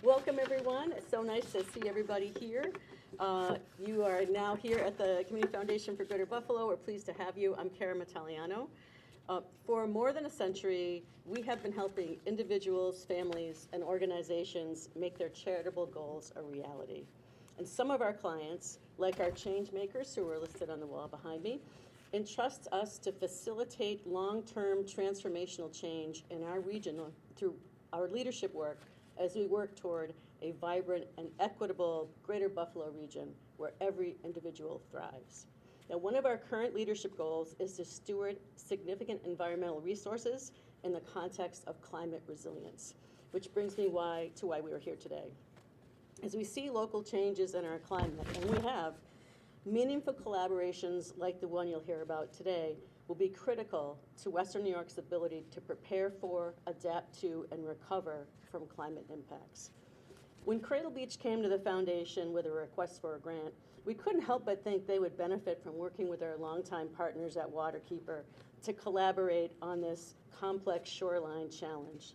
Welcome, everyone. It's so nice to see everybody here. You are now here at the Community Foundation for Greater Buffalo. We're pleased to have you. I'm Cara Mataliano. For more than a century, we have been helping individuals, families, and organizations make their charitable goals a reality. And some of our clients, like our change makers who are listed on the wall behind me, entrust us to facilitate long-term transformational change in our region through our leadership work as we work toward a vibrant and equitable Greater Buffalo region where every individual thrives. Now, one of our current leadership goals is to steward significant environmental resources in the context of climate resilience, which brings me to why we are here today. As we see local changes in our climate, and we have, meaningful collaborations like the one you'll hear about today will be critical to Western New York's ability to prepare for, adapt to, and recover from climate impacts. When Cradle Beach came to the foundation with a request for a grant, we couldn't help but think they would benefit from working with our longtime partners at Waterkeeper to collaborate on this complex shoreline challenge.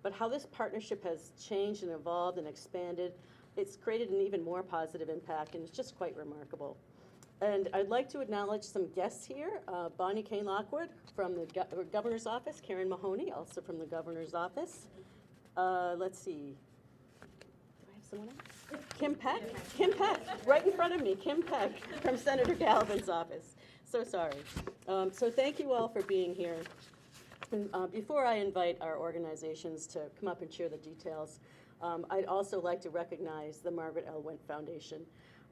But how this partnership has changed and evolved and expanded, it's created an even more positive impact, and it's just quite remarkable. And I'd like to acknowledge some guests here. Bonnie Kane Lockwood from the Governor's Office, Karen Mahoney, also from the Governor's Office. Let's see. Do I have someone else? Kim Peck, right in front of me, Kim Peck from Senator Galvin's office. So sorry. So thank you all for being here. And before I invite our organizations to come up and share the details, I'd also like to recognize the Margaret L. Wendt Foundation.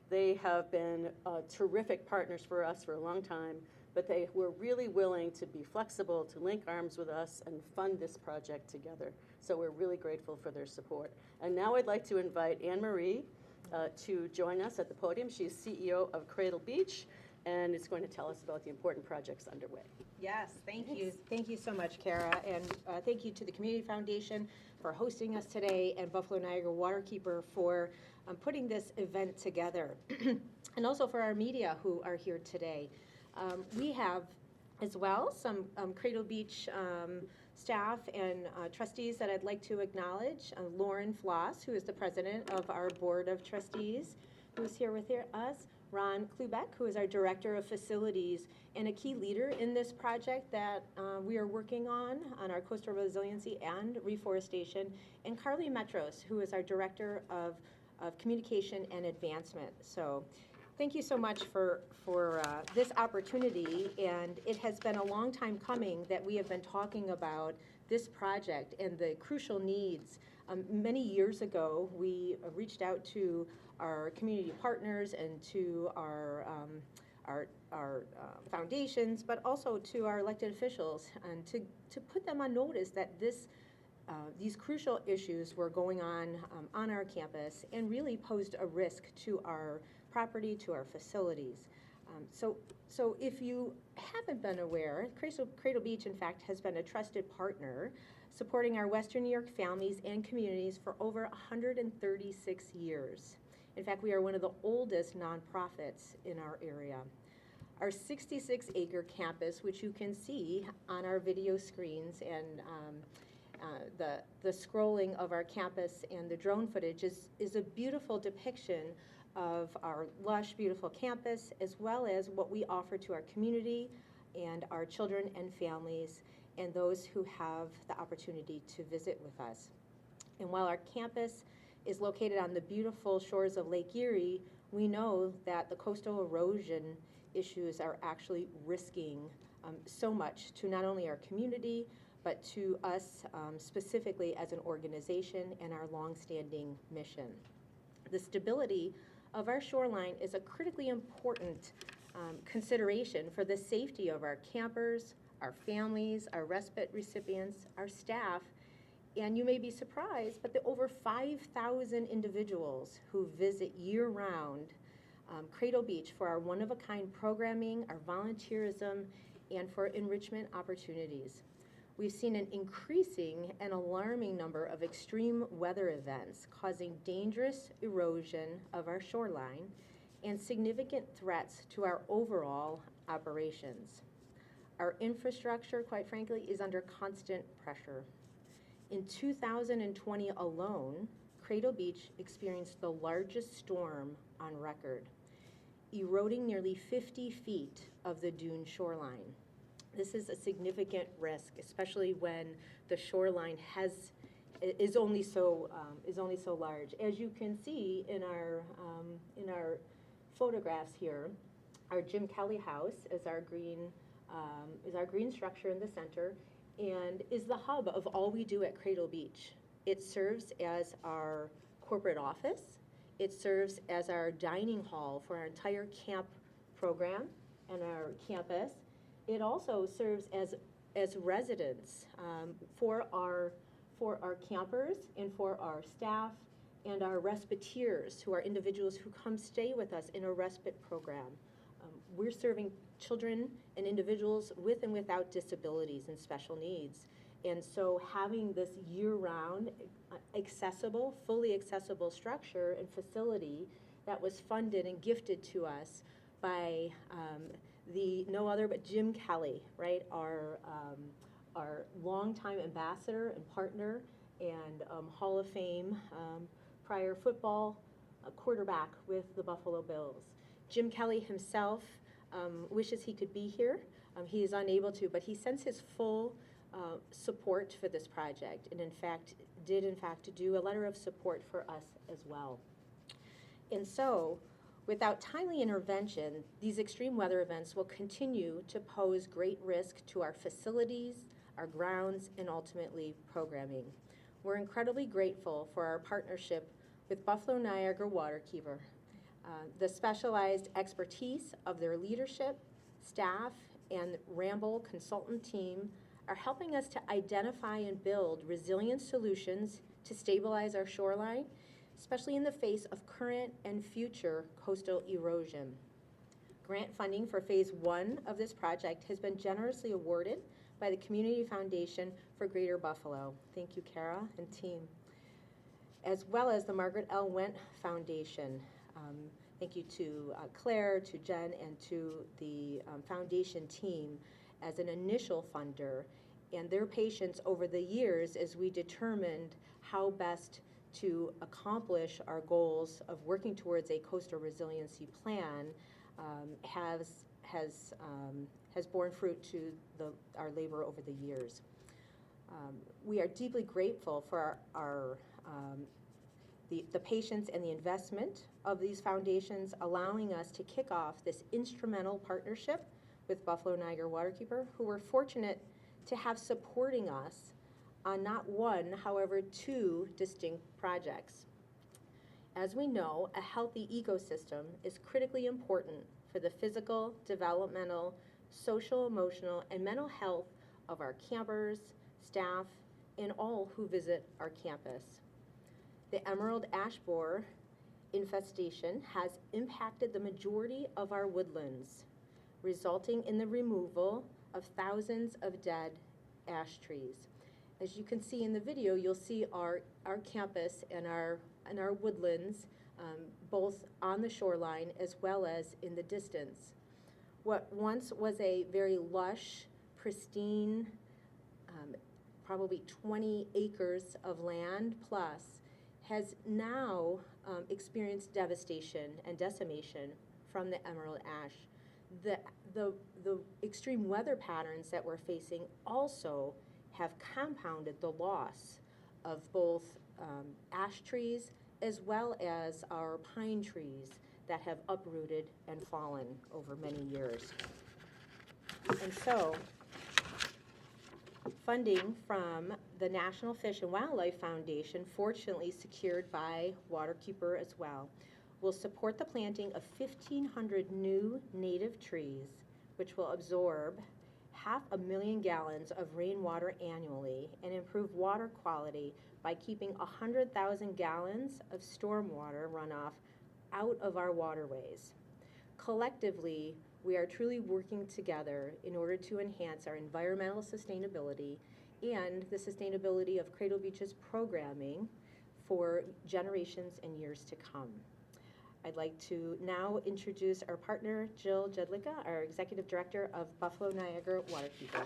They have been terrific partners for us for a long time, but they were really willing to be flexible, to link arms with us and fund this project together. So we're really grateful for their support. And now I'd like to invite Anne Marie to join us at the podium. She's CEO of Cradle Beach, and is going to tell us about the important projects underway. Yes, thank you. Thank you so much, Cara. And thank you to the Community Foundation for hosting us today, and Buffalo Niagara Waterkeeper for putting this event together. And also for our media who are here today. We have as well some Cradle Beach staff and trustees that I'd like to acknowledge. Lauren Floss, who is the president of our Board of Trustees, who's here with us. Ron Klubeck, who is our Director of Facilities and a key leader in this project that we are working on our coastal resiliency and reforestation. And Carly Metros, who is our Director of Communication and Advancement. So thank you so much for this opportunity, and it has been a long time coming that we have been talking about this project and the crucial needs. Many years ago, we reached out to our community partners and to our foundations, but also to our elected officials, and to put them on notice that these crucial issues were going on our campus and really posed a risk to our property, to our facilities. So if you haven't been aware, Cradle Beach, in fact, has been a trusted partner supporting our Western New York families and communities for over 136 years. In fact, we are one of the oldest nonprofits in our area. Our 66-acre campus, which you can see on our video screens, and the scrolling of our campus and the drone footage is a beautiful depiction of our lush, beautiful campus, as well as what we offer to our community and our children and families and those who have the opportunity to visit with us. And while our campus is located on the beautiful shores of Lake Erie, we know that the coastal erosion issues are actually risking so much to not only our community, but to us specifically as an organization and our longstanding mission. The stability of our shoreline is a critically important consideration for the safety of our campers, our families, our respite recipients, our staff, and you may be surprised, but the over 5,000 individuals who visit year-round Cradle Beach for our one-of-a-kind programming, our volunteerism, and for enrichment opportunities. We've seen an increasing and alarming number of extreme weather events causing dangerous erosion of our shoreline and significant threats to our overall operations. Our infrastructure, quite frankly, is under constant pressure. In 2020 alone, Cradle Beach experienced the largest storm on record, eroding nearly 50 feet of the dune shoreline. This is a significant risk, especially when the shoreline is only so large. As you can see in our photographs here, our Jim Kelly house is our green structure in the center, and is the hub of all we do at Cradle Beach. It serves as our corporate office. It serves as our dining hall for our entire camp program and our campus. It also serves as residence for our campers and for our staff and our respiteers, who are individuals who come stay with us in a respite program. We're serving children and individuals with and without disabilities and special needs. And so having this year-round fully accessible structure and facility that was funded and gifted to us by no other but Jim Kelly, right? Our longtime ambassador and partner and Hall of Fame prior football quarterback with the Buffalo Bills. Jim Kelly himself wishes he could be here. He is unable to, but he sends his full support for this project, and did in fact do a letter of support for us as well. And so, without timely intervention, these extreme weather events will continue to pose great risk to our facilities, our grounds, and ultimately programming. We're incredibly grateful for our partnership with Buffalo Niagara Waterkeeper. The specialized expertise of their leadership, staff, and Ramble consultant team are helping us to identify and build resilient solutions to stabilize our shoreline, especially in the face of current and future coastal erosion. Grant funding for phase 1 of this project has been generously awarded by the Community Foundation for Greater Buffalo. Thank you, Kara and team. As well as the Margaret L. Wendt Foundation. Thank you to Claire, to Jen, and to the foundation team as an initial funder, and their patience over the years as we determined how best to accomplish our goals of working towards a coastal resiliency plan has borne fruit to our labor over the years. We are deeply grateful for the patience and the investment of these foundations, allowing us to kick off this instrumental partnership with Buffalo Niagara Waterkeeper, who we're fortunate to have supporting us on not one, however, 2 distinct projects. As we know, a healthy ecosystem is critically important for the physical, developmental, social, emotional, and mental health of our campers, staff, and all who visit our campus. The emerald ash borer infestation has impacted the majority of our woodlands, resulting in the removal of thousands of dead ash trees. As you can see in the video, you'll see our campus and our woodlands, both on the shoreline as well as in the distance. What once was a very lush, pristine, probably 20 acres of land plus, has now experienced devastation and decimation from the emerald ash. The extreme weather patterns that we're facing also have compounded the loss of both ash trees as well as our pine trees that have uprooted and fallen over many years. And so, funding from the National Fish and Wildlife Foundation, fortunately secured by Waterkeeper as well, will support the planting of 1,500 new native trees, which will absorb 500,000 gallons of rainwater annually and improve water quality by keeping 100,000 gallons of stormwater runoff out of our waterways. Collectively, we are truly working together in order to enhance our environmental sustainability and the sustainability of Cradle Beach's programming for generations and years to come. I'd like to now introduce our partner, Jill Jedlicka, our Executive Director of Buffalo Niagara Waterkeeper.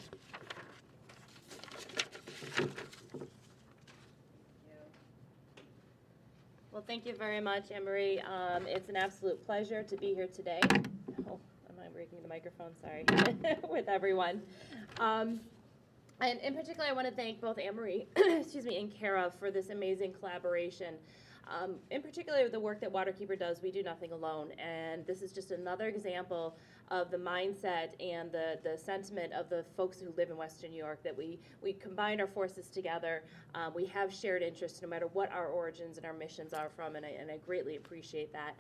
Well, thank you very much, Anne-Marie. It's an absolute pleasure to be here today. Oh, am I breaking the microphone? Sorry. With everyone. And in particular, I want to thank both Anne-Marie, excuse me, and Kara for this amazing collaboration. In particular, the work that Waterkeeper does, we do nothing alone. And this is just another example of the mindset and the sentiment of the folks who live in Western New York, that we combine our forces together. We have shared interests no matter what our origins and our missions are from, and I greatly appreciate that.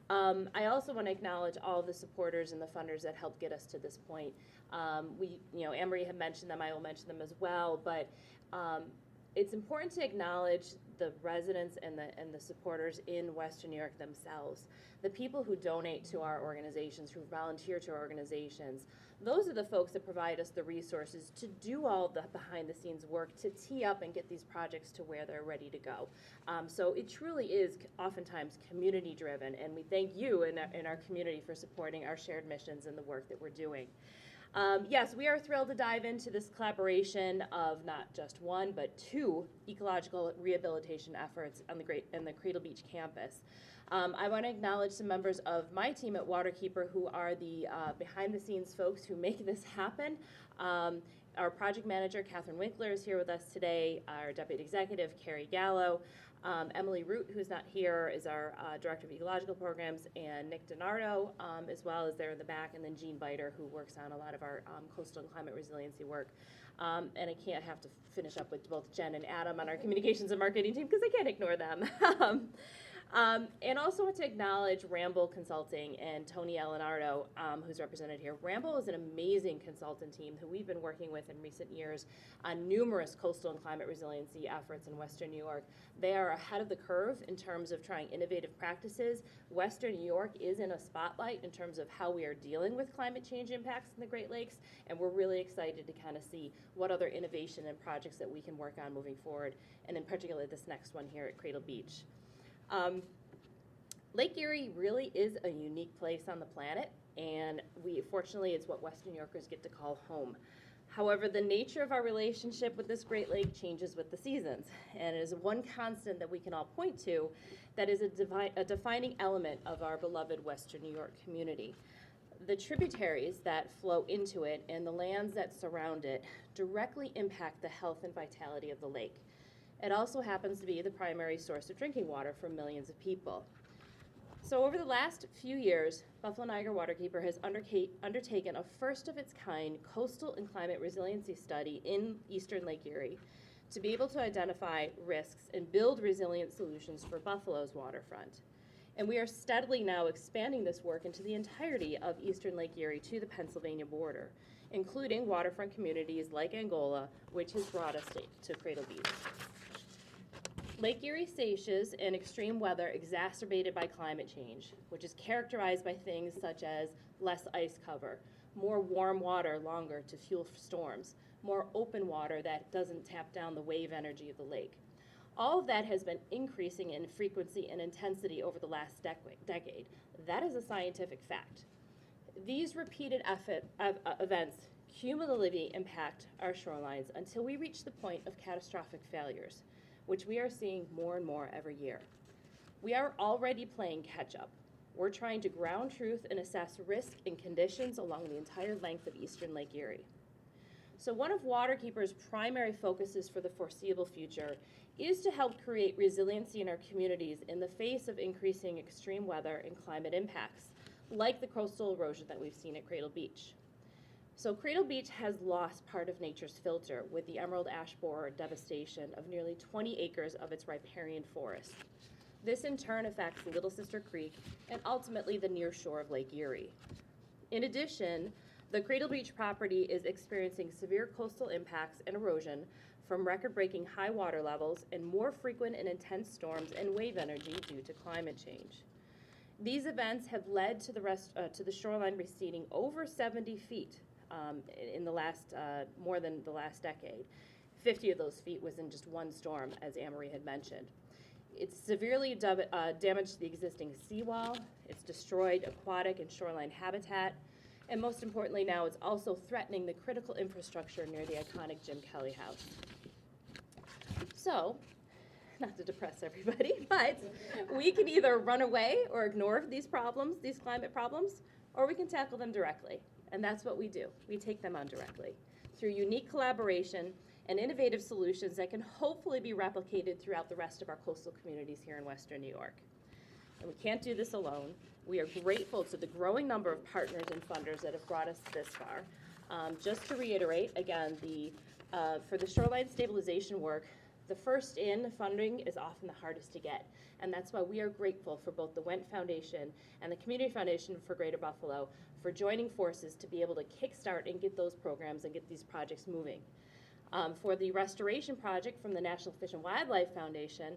I also want to acknowledge all the supporters and the funders that helped get us to this point. Anne-Marie had mentioned them, I will mention them as well, but it's important to acknowledge the residents and the supporters in Western New York themselves. The people who donate to our organizations, who volunteer to our organizations, those are the folks that provide us the resources to do all the behind-the-scenes work, to tee up and get these projects to where they're ready to go. So it truly is oftentimes community-driven, and we thank you in our community for supporting our shared missions and the work that we're doing. Yes, we are thrilled to dive into this collaboration of not just one, but two ecological rehabilitation efforts on the Cradle Beach campus. I want to acknowledge some members of my team at Waterkeeper who are the behind-the-scenes folks who make this happen. Our project manager, Catherine Winkler, is here with us today. Our deputy executive, Carrie Gallo. Emily Root, who's not here, is our director of ecological programs, and Nick DiNardo, as well as there in the back, and then Jean Biter, who works on a lot of our coastal and climate resiliency work. And I can't have to finish up with both Jen and Adam on our communications and marketing team because I can't ignore them. And also want to acknowledge Ramble Consulting and Tony Alenardo, who's represented here. Ramble is an amazing consultant team who we've been working with in recent years on numerous coastal and climate resiliency efforts in Western New York. They are ahead of the curve in terms of trying innovative practices. Western New York is in a spotlight in terms of how we are dealing with climate change impacts in the Great Lakes, and we're really excited to kind of see what other innovation and projects that we can work on moving forward, and in particular this next one here at Cradle Beach. Lake Erie really is a unique place on the planet, and fortunately it's what Western New Yorkers get to call home. However, the nature of our relationship with this Great Lake changes with the seasons, and it is one constant that we can all point to that is a defining element of our beloved Western New York community. The tributaries that flow into it and the lands that surround it directly impact the health and vitality of the lake. It also happens to be the primary source of drinking water for millions of people. So over the last few years, Buffalo Niagara Waterkeeper has undertaken a first-of-its-kind coastal and climate resiliency study in eastern Lake Erie to be able to identify risks and build resilient solutions for Buffalo's waterfront. And we are steadily now expanding this work into the entirety of eastern Lake Erie to the Pennsylvania border, including waterfront communities like Angola, which has brought us to Cradle Beach. Lake Erie faces an extreme weather exacerbated by climate change, which is characterized by things such as less ice cover, more warm water longer to fuel storms, more open water that doesn't tap down the wave energy of the lake. All of that has been increasing in frequency and intensity over the last decade. That is a scientific fact. These repeated events cumulatively impact our shorelines until we reach the point of catastrophic failures, which we are seeing more and more every year. We are already playing catch up. We're trying to ground truth and assess risk and conditions along the entire length of eastern Lake Erie. So one of Waterkeeper's primary focuses for the foreseeable future is to help create resiliency in our communities in the face of increasing extreme weather and climate impacts, like the coastal erosion that we've seen at Cradle Beach. So Cradle Beach has lost part of nature's filter with the emerald ash borer devastation of nearly 20 acres of its riparian forest. This in turn affects Little Sister Creek and ultimately the near shore of Lake Erie. In addition, the Cradle Beach property is experiencing severe coastal impacts and erosion from record-breaking high water levels and more frequent and intense storms and wave energy due to climate change. These events have led to the shoreline receding over 70 feet in the last, more than the last decade. 50 of those feet was in just one storm, as Anne-Marie had mentioned. It's severely damaged the existing seawall, it's destroyed aquatic and shoreline habitat, and most importantly now, it's also threatening the critical infrastructure near the iconic Jim Kelly House. So, not to depress everybody, but we can either run away or ignore these problems, these climate problems, or we can tackle them directly. And that's what we do. We take them on directly through unique collaboration and innovative solutions that can hopefully be replicated throughout the rest of our coastal communities here in Western New York. And we can't do this alone. We are grateful to the growing number of partners and funders that have brought us this far. Just to reiterate, again, for the shoreline stabilization work, the first in funding is often the hardest to get. And that's why we are grateful for both the Wendt Foundation and the Community Foundation for Greater Buffalo for joining forces to be able to kickstart and get those programs and get these projects moving. For the restoration project from the National Fish and Wildlife Foundation,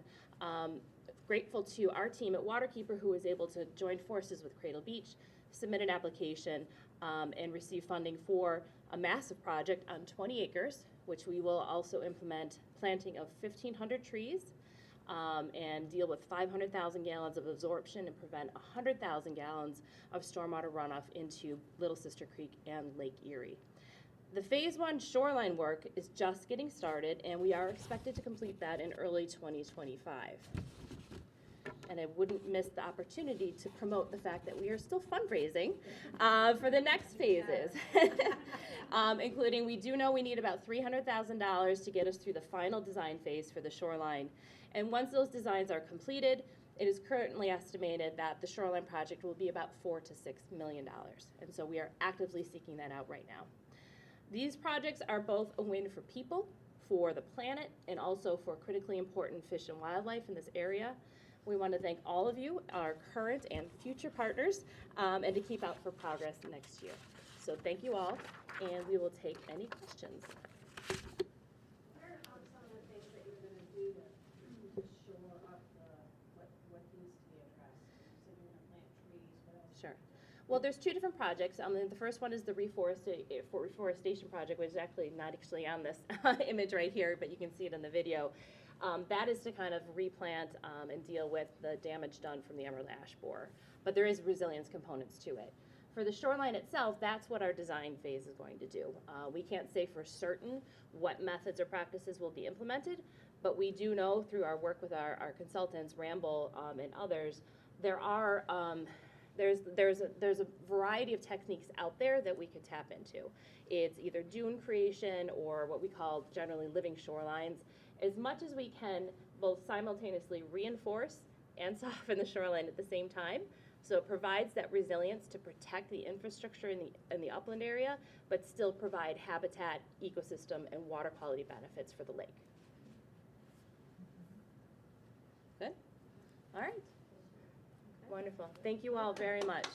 grateful to our team at Waterkeeper who was able to join forces with Cradle Beach, submit an application, and receive funding for a massive project on 20 acres, which we will also implement planting of 1,500 trees and deal with 500,000 gallons of absorption and prevent 100,000 gallons of stormwater runoff into Little Sister Creek and Lake Erie. The Phase 1 shoreline work is just getting started, and we are expected to complete that in early 2025. And I wouldn't miss the opportunity to promote the fact that we are still fundraising for the next phases, including we do know we need about $300,000 to get us through the final design phase for the shoreline. And once those designs are completed, it is currently estimated that the shoreline project will be about $4 to $6 million. And so we are actively seeking that out right now. These projects are both a win for people, for the planet, and also for critically important fish and wildlife in this area. We want to thank all of you, our current and future partners, and to keep out for progress next year. So thank you all, and we will take any questions. What are some of the things that you're going to do to shore up what needs to be addressed? You said you're going to plant trees. What else? Sure. Well, there's two different projects. The first one is the reforestation project, which is actually not actually on this image right here, but you can see it in the video. That is to kind of replant and deal with the damage done from the emerald ash borer. But there is resilience components to it. For the shoreline itself, that's what our design phase is going to do. We can't say for certain what methods or practices will be implemented, but we do know through our work with our consultants, Ramble and others, there's a variety of techniques out there that we could tap into. It's either dune creation or what we call generally living shorelines. As much as we can both simultaneously reinforce and soften the shoreline at the same time. So it provides that resilience to protect the infrastructure in the upland area, but still provide habitat, ecosystem, and water quality benefits for the lake. Good? All right. Wonderful. Thank you all very much.